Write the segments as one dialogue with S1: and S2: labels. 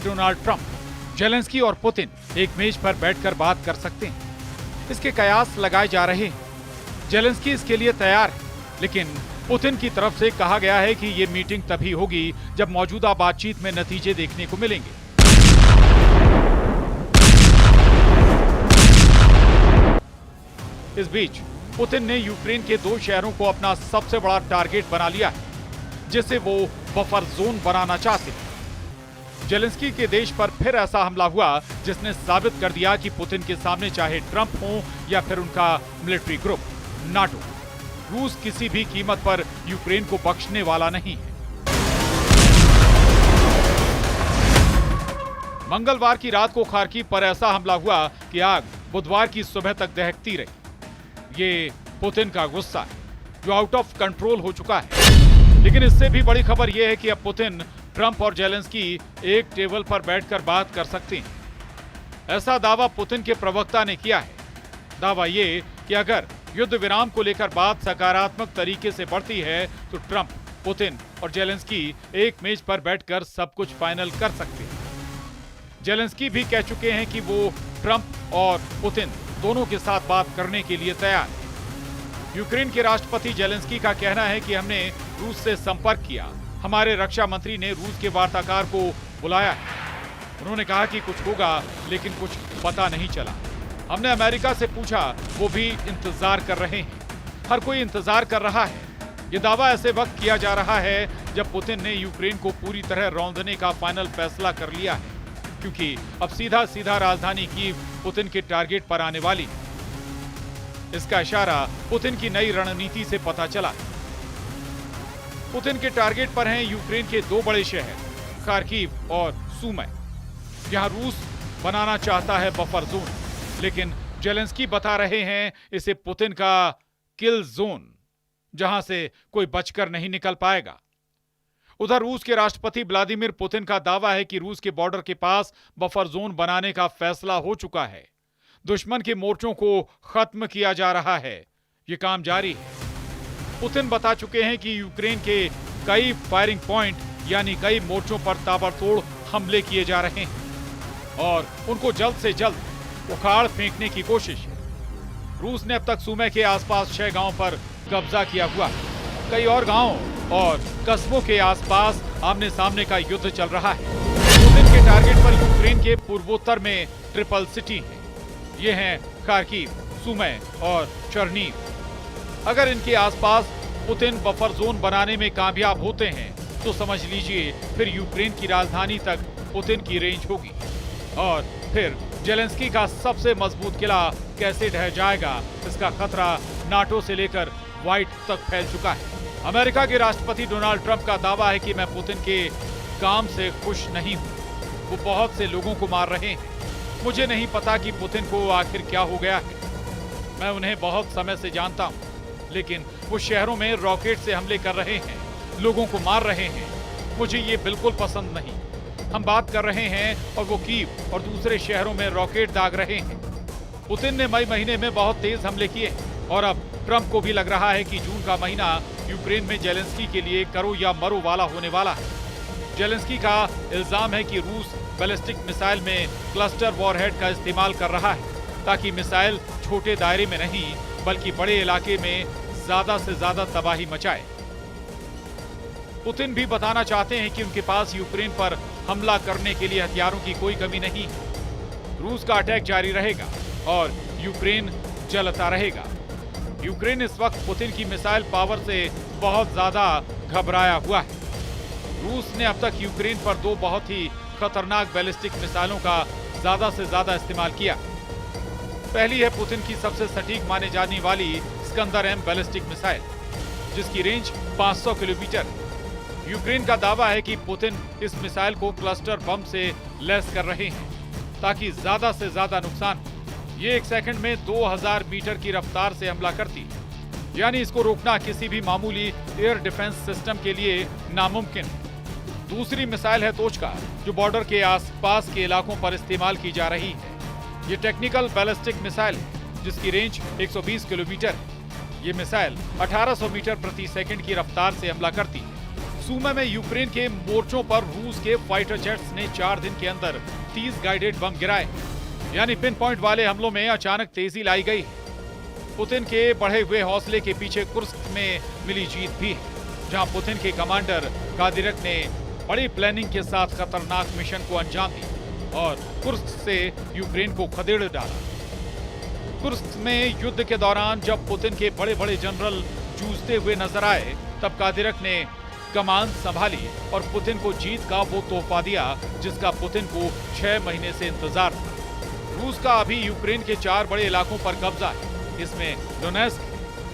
S1: Donald Trump Zelensky और Putin एक मेज पर बैठकर बात कर सकते हैं। इसके कयास लगाए जा रहे हैं। जेलेंस्की इसके लिए तैयार है, लेकिन पुतिन की तरफ से कहा गया है कि ये मीटिंग तभी होगी जब मौजूदा बातचीत में नतीजे देखने को मिलेंगे। इस बीच पुतिन ने यूक्रेन के 2 शहरों को अपना सबसे बड़ा टारगेट बना लिया है, जिसे वो बफर जोन बनाना चाहते हैं। जेलेंस्की के देश पर फिर ऐसा हमला हुआ जिसने साबित कर दिया कि पुतिन के सामने चाहे ट्रंप हो या फिर उनका मिलिट्री ग्रुप नाटो, रूस किसी भी कीमत पर यूक्रेन को बख्शने वाला नहीं है। मंगलवार की रात को खार्किव पर ऐसा हमला हुआ कि आग बुधवार की सुबह तक दहकती रही। ये पुतिन का गुस्सा है जो आउट ऑफ कंट्रोल हो चुका है। लेकिन इससे भी बड़ी खबर यह है कि अब पुतिन, ट्रंप और जेलेंस्की एक टेबल पर बैठकर बात कर सकते हैं। ऐसा दावा पुतिन के प्रवक्ता ने किया है। दावा ये कि अगर युद्ध विराम को लेकर बात सकारात्मक तरीके से बढ़ती है तो ट्रंप, पुतिन और जेलेंस्की एक मेज पर बैठकर सब कुछ फाइनल कर सकते हैं। जेलेंस्की भी कह चुके हैं कि वो ट्रंप और पुतिन दोनों के साथ बात करने के लिए तैयार है। यूक्रेन के राष्ट्रपति जेलेंस्की का कहना है कि हमने रूस से संपर्क किया। हमारे रक्षा मंत्री ने रूस के वार्ताकार को बुलाया है। उन्होंने कहा कि कुछ होगा, लेकिन कुछ पता नहीं चला। हमने अमेरिका से पूछा, वो भी इंतजार कर रहे हैं। हर कोई इंतजार कर रहा है। ये दावा ऐसे वक्त किया जा रहा है जब पुतिन ने यूक्रेन को पूरी तरह रौंदने का फाइनल फैसला कर लिया है, क्योंकि अब सीधा सीधा राजधानी कीव पुतिन के टारगेट पर आने वाली है। इसका इशारा पुतिन की नई रणनीति से पता चला। पुतिन के टारगेट पर हैं यूक्रेन के 2 बड़े शहर खार्किव और सुमी। यहां रूस बनाना चाहता है बफर जोन, लेकिन जेलेंस्की बता रहे हैं इसे पुतिन का किल जोन, जहां से कोई बचकर नहीं निकल पाएगा। उधर रूस के राष्ट्रपति व्लादिमीर पुतिन का दावा है कि रूस के बॉर्डर के पास बफर जोन बनाने का फैसला हो चुका है। दुश्मन के मोर्चों को खत्म किया जा रहा है। ये काम जारी है। पुतिन बता चुके हैं कि यूक्रेन के कई फायरिंग पॉइंट यानी कई मोर्चों पर ताबड़तोड़ हमले किए जा रहे हैं और उनको जल्द से जल्द उखाड़ फेंकने की कोशिश है। रूस ने अब तक सुमी के आसपास 6 गांवों पर कब्जा किया हुआ है। कई और गांवों और कस्बों के आसपास आमने सामने का युद्ध चल रहा है। पुतिन के टारगेट पर यूक्रेन के पूर्वोत्तर में ट्रिपल सिटी है। ये हैं खार्किव, सुमी और चर्नीव। अगर इनके आसपास पुतिन बफर जोन बनाने में कामयाब होते हैं तो समझ लीजिए फिर यूक्रेन की राजधानी तक पुतिन की रेंज होगी और फिर जेलेंस्की का सबसे मजबूत किला कैसे ढह जाएगा, इसका खतरा नाटो से लेकर व्हाइट तक फैल चुका है। अमेरिका के राष्ट्रपति डोनाल्ड ट्रंप का दावा है कि मैं पुतिन के काम से खुश नहीं हूं। वो बहुत से लोगों को मार रहे हैं। मुझे नहीं पता कि पुतिन को आखिर क्या हो गया है। मैं उन्हें बहुत समय से जानता हूं, लेकिन वो शहरों में रॉकेट से हमले कर रहे हैं, लोगों को मार रहे हैं। मुझे ये बिल्कुल पसंद नहीं। हम बात कर रहे हैं और वो कीव और दूसरे शहरों में रॉकेट दाग रहे हैं। पुतिन ने मई महीने में बहुत तेज हमले किए और अब ट्रंप को भी लग रहा है कि जून का महीना यूक्रेन में जेलेंस्की के लिए करो या मरो वाला होने वाला है। जेलेंस्की का इल्जाम है कि रूस बैलिस्टिक मिसाइल में क्लस्टर वॉरहेड का इस्तेमाल कर रहा है, ताकि मिसाइल छोटे दायरे में नहीं बल्कि बड़े इलाके में ज्यादा से ज्यादा तबाही मचाए। पुतिन भी बताना चाहते हैं कि उनके पास यूक्रेन पर हमला करने के लिए हथियारों की कोई कमी नहीं है। रूस का अटैक जारी रहेगा और यूक्रेन जलता रहेगा। यूक्रेन इस वक्त पुतिन की मिसाइल पावर से बहुत ज्यादा घबराया हुआ है। रूस ने अब तक यूक्रेन पर 2 बहुत ही खतरनाक बैलिस्टिक मिसाइलों का ज्यादा से ज्यादा इस्तेमाल किया। पहली है पुतिन की सबसे सटीक माने जाने वाली स्कंदर M बैलिस्टिक मिसाइल, जिसकी रेंज 500 किलोमीटर है। यूक्रेन का दावा है कि पुतिन इस मिसाइल को क्लस्टर बम से लैस कर रहे हैं ताकि ज्यादा से ज्यादा नुकसान हो। ये 1 सेकंड में 2000 मीटर की रफ्तार से हमला करती है, यानी इसको रोकना किसी भी मामूली एयर डिफेंस सिस्टम के लिए नामुमकिन है। दूसरी मिसाइल है तोचका, जो बॉर्डर के आसपास के इलाकों पर इस्तेमाल की जा रही है। ये टेक्निकल बैलिस्टिक मिसाइल है जिसकी रेंज 120 किलोमीटर है। ये मिसाइल 1800 मीटर प्रति सेकंड की रफ्तार से हमला करती है। सूमा में यूक्रेन के मोर्चों पर रूस के फाइटर जेट्स ने 4 दिन के अंदर 30 गाइडेड बम गिराए, यानी पिन पॉइंट वाले हमलों में अचानक तेजी लाई गई। पुतिन के बढ़े हुए हौसले के पीछे कुर्स्क में मिली जीत भी है, जहां पुतिन के कमांडर कादिरक ने बड़ी प्लानिंग के साथ खतरनाक मिशन को अंजाम दिया और कुर्स्क से यूक्रेन को खदेड़ डाला। कुर्स्क में युद्ध के दौरान जब पुतिन के बड़े बड़े जनरल जूझते हुए नजर आए, तब कादिरक ने कमान संभाली और पुतिन को जीत का वो तोहफा दिया जिसका पुतिन को 6 महीने से इंतजार था। रूस का अभी यूक्रेन के 4 बड़े इलाकों पर कब्जा है। इसमें डोनेस्क,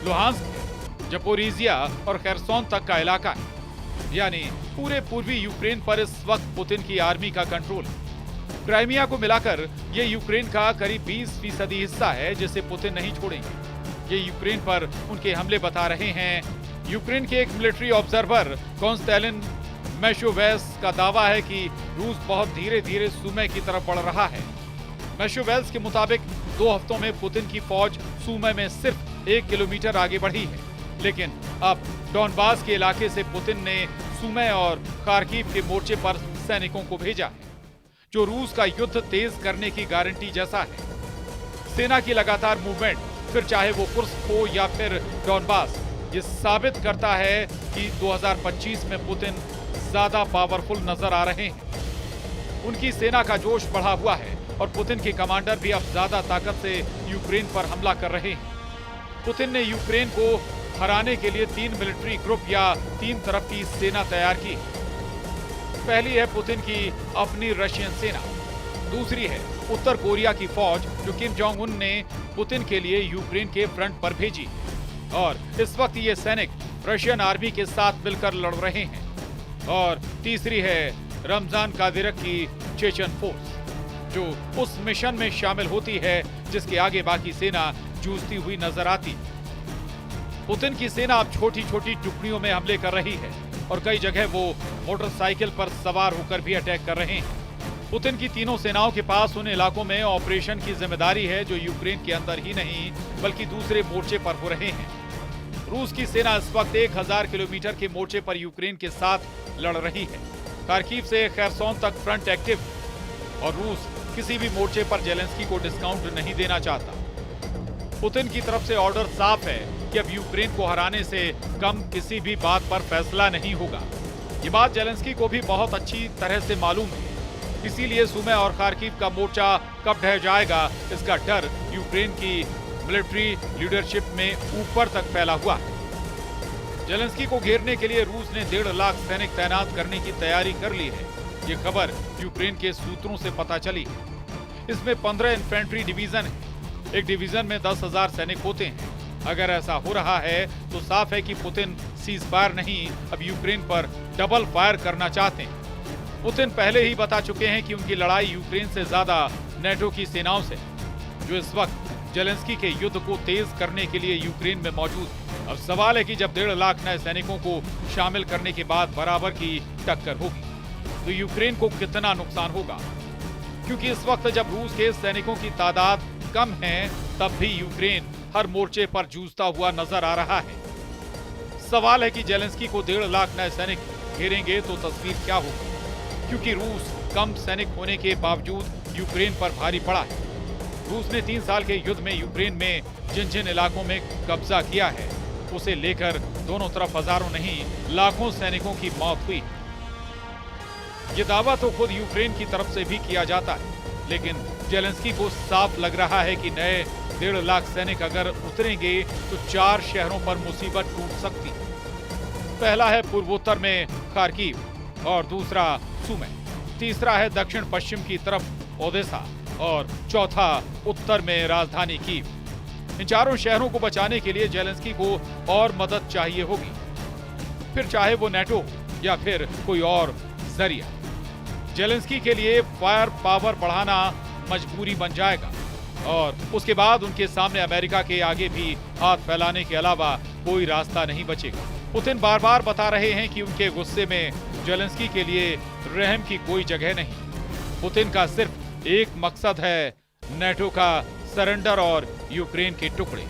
S1: लुहांस्क, जपोरिजिया और खेरसोन तक का इलाका है, यानी पूरे पूर्वी यूक्रेन पर इस वक्त पुतिन की आर्मी का कंट्रोल है। क्राइमिया को मिलाकर ये यूक्रेन का करीब 20% हिस्सा है जिसे पुतिन नहीं छोड़ेंगे। ये यूक्रेन पर उनके हमले बता रहे हैं। यूक्रेन के एक मिलिट्री ऑब्जर्वर कॉन्स्टेलिन मैशोवेस का दावा है कि रूस बहुत धीरे धीरे सूमे की तरफ बढ़ रहा है। मैशोवेस के मुताबिक 2 हफ्तों में पुतिन की फौज सूमे में सिर्फ 1 किलोमीटर आगे बढ़ी है, लेकिन अब डॉनबास के इलाके से पुतिन ने सूमे और खार्किव के मोर्चे पर सैनिकों को भेजा है, जो रूस का युद्ध तेज करने की गारंटी जैसा है। सेना की लगातार मूवमेंट, फिर चाहे वो कुर्स्क हो या फिर डॉनबास, ये साबित करता है कि 2025 में पुतिन ज्यादा पावरफुल नजर आ रहे हैं। उनकी सेना का जोश बढ़ा हुआ है और पुतिन के कमांडर भी अब ज्यादा ताकत से यूक्रेन पर हमला कर रहे हैं। पुतिन ने यूक्रेन को हराने के लिए 3 मिलिट्री ग्रुप या 3 तरफ की सेना तैयार की। पहली है पुतिन की अपनी रशियन सेना, दूसरी है उत्तर कोरिया की फौज जो किम जोंग उन ने पुतिन के लिए यूक्रेन के फ्रंट पर भेजी, और इस वक्त ये सैनिक रशियन आर्मी के साथ मिलकर लड़ रहे हैं। और तीसरी है रमजान कादिरक की चेचन फोर्स, जो उस मिशन में शामिल होती है जिसके आगे बाकी सेना जूझती हुई नजर आती। पुतिन की सेना अब छोटी छोटी टुकड़ियों में हमले कर रही है और कई जगह वो मोटरसाइकिल पर सवार होकर भी अटैक कर रहे हैं। पुतिन की तीनों सेनाओं के पास उन इलाकों में ऑपरेशन की जिम्मेदारी है जो यूक्रेन के अंदर ही नहीं बल्कि दूसरे मोर्चे पर हो रहे हैं। रूस की सेना इस वक्त 1000 किलोमीटर के मोर्चे पर यूक्रेन के साथ लड़ रही है। खार्किव से खेरसोन तक फ्रंट एक्टिव, और रूस किसी भी मोर्चे पर जेलेंस्की को डिस्काउंट नहीं देना चाहता। पुतिन की तरफ से ऑर्डर साफ है कि अब यूक्रेन को हराने से कम किसी भी बात पर फैसला नहीं होगा। ये बात जेलेंस्की को भी बहुत अच्छी तरह से मालूम है, इसीलिए सूमे और खार्किव का मोर्चा कब ढह जाएगा इसका डर यूक्रेन की मिलिट्री लीडरशिप में ऊपर तक फैला हुआ है। जेलेंस्की को घेरने के लिए रूस ने 1.5 लाख सैनिक तैनात करने की तैयारी कर ली है। ये खबर यूक्रेन के सूत्रों से पता चली है। इसमें 15 इन्फेंट्री डिवीजन है। एक डिवीजन में 10,000 सैनिक होते हैं। अगर ऐसा हो रहा है तो साफ है कि पुतिन सीज फायर नहीं, अब यूक्रेन पर डबल फायर करना चाहते हैं। पुतिन पहले ही बता चुके हैं कि उनकी लड़ाई यूक्रेन से ज्यादा नेटो की सेनाओं से, जो इस वक्त जेलेंस्की के युद्ध को तेज करने के लिए यूक्रेन में मौजूद है। अब सवाल है कि जब 1.5 लाख नए सैनिकों को शामिल करने के बाद बराबर की टक्कर होगी तो यूक्रेन को कितना नुकसान होगा, क्योंकि इस वक्त जब रूस के सैनिकों की तादाद कम है तब भी यूक्रेन हर मोर्चे पर जूझता हुआ नजर आ रहा है। सवाल है कि जेलेंस्की को 1.5 लाख नए सैनिक घेरेंगे तो तस्वीर क्या होगी, क्योंकि रूस कम सैनिक होने के बावजूद यूक्रेन पर भारी पड़ा है। रूस ने 3 साल के युद्ध में यूक्रेन में जिन जिन इलाकों में कब्जा किया है उसे लेकर दोनों तरफ हजारों नहीं लाखों सैनिकों की मौत हुई। ये दावा तो खुद यूक्रेन की तरफ से भी किया जाता है, लेकिन जेलेंस्की को साफ लग रहा है कि नए 1.5 लाख सैनिक अगर उतरेंगे तो 4 शहरों पर मुसीबत टूट सकती। पहला है पूर्वोत्तर में खार्किव और दूसरा सूमे, तीसरा है दक्षिण पश्चिम की तरफ ओदेसा और चौथा उत्तर में राजधानी कीव। इन चारों शहरों को बचाने के लिए जेलेंस्की को और मदद चाहिए होगी, फिर चाहे वो नेटो हो या फिर कोई और जरिया। जेलेंस्की के लिए फायर पावर बढ़ाना मजबूरी बन जाएगा और उसके बाद उनके सामने अमेरिका के आगे भी हाथ फैलाने के अलावा कोई रास्ता नहीं बचेगा। पुतिन बार बार बता रहे हैं कि उनके गुस्से में जेलेंस्की के लिए रहम की कोई जगह नहीं। पुतिन का सिर्फ एक मकसद है, नेटो का सरेंडर और यूक्रेन के टुकड़े।